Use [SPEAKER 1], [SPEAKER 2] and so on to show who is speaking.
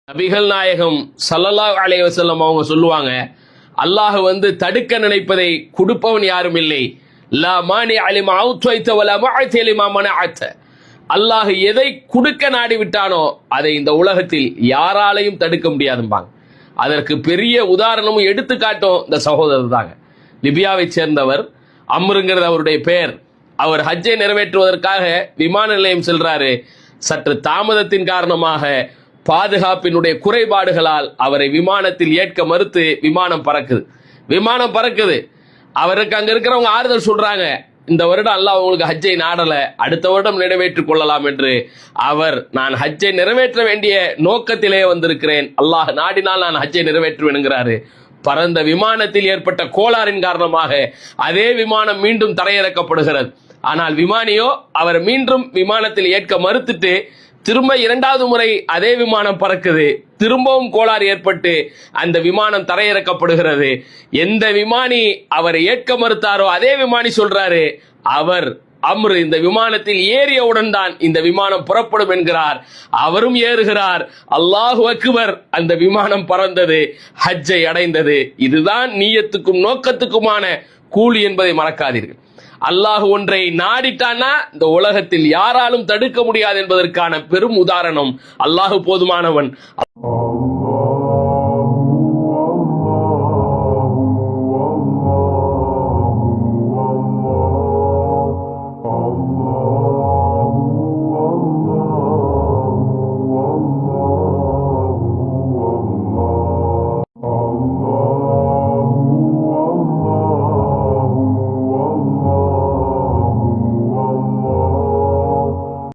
[SPEAKER 1] நபிகள் நாயகம் ஸல்லல்லாஹு அலைஹி வஸல்லம் அவங்க சொல்லுவாங்க, அல்லாஹ் தடுக்க நினைப்பதை கொடுப்பவன் யாரும் இல்லை. லா மானி அலிமா அவுத்வைத வலா முஅத்தி லிமா மனஅத. அல்லாஹ் எதை கொடுக்க நாடி விட்டானோ அதை இந்த உலகத்தில் யாராலையும் தடுக்க முடியாதும்பாங்க. அதற்கு பெரிய உதாரணமும் எடுத்துக்காட்டும் இந்த சகோதரர் தாங்க. லிபியாவை சேர்ந்தவர், அம்ருங்கிறது அவருடைய பெயர். அவர் ஹஜ்ஜை நிறைவேற்றுவதற்காக விமான நிலையம் செல்றாரு. சற்று தாமதத்தின் காரணமாக பாதுகாப்பினுடைய குறைபாடுகளால் அவரை விமானத்தில் ஏற்க மறுத்து விமானம் பறக்குது. அவருக்கு அங்க இருக்கிறவங்க ஆறுதல் சொல்றாங்க, இந்த வருடம் அல்லாஹ் உங்களுக்கு ஹஜ்ஜை நாடல, அடுத்த வருடம் நிறைவேற்றிக் கொள்ளலாம் என்று. அவர், நான் ஹஜ்ஜை நிறைவேற்ற வேண்டிய நோக்கத்திலே வந்திருக்கிறேன், அல்லாஹ் நாடினால் நான் ஹஜ்ஜை நிறைவேற்றுவேன்கிறாரு. பறந்த விமானத்தில் ஏற்பட்ட கோளாறின் காரணமாக அதே விமானம் மீண்டும் தரையிறக்கப்படுகிறது. ஆனால் விமானியோ அவர் மீண்டும் விமானத்தில் ஏற்க மறுத்துட்டு திரும்ப இரண்டாவது முறை அதே விமானம் பறக்குது. திரும்பவும் கோளாறு ஏற்பட்டு அந்த விமானம் தரையிறக்கப்படுகிறது. எந்த விமானி அவரை ஏற்க மறுத்தாரோ அதே விமானி சொல்றாரு, அவர் அம்ரு இந்த விமானத்தில் ஏறியவுடன் தான் இந்த விமானம் புறப்படும் என்கிறார். அவரும் ஏறுகிறார். அல்லாஹு அக்பர், அந்த விமானம் பறந்தது, ஹஜ்ஜை அடைந்தது. இதுதான் நீயத்துக்கும் நோக்கத்துக்குமான கூலி என்பதை மறக்காதீர்கள். அல்லாஹ் ஒன்றை நாடிட்டான்னா இந்த உலகத்தில் யாராலும் தடுக்க முடியாது என்பதற்கான பெரும் உதாரணம். அல்லாஹ் போதுமானவன்.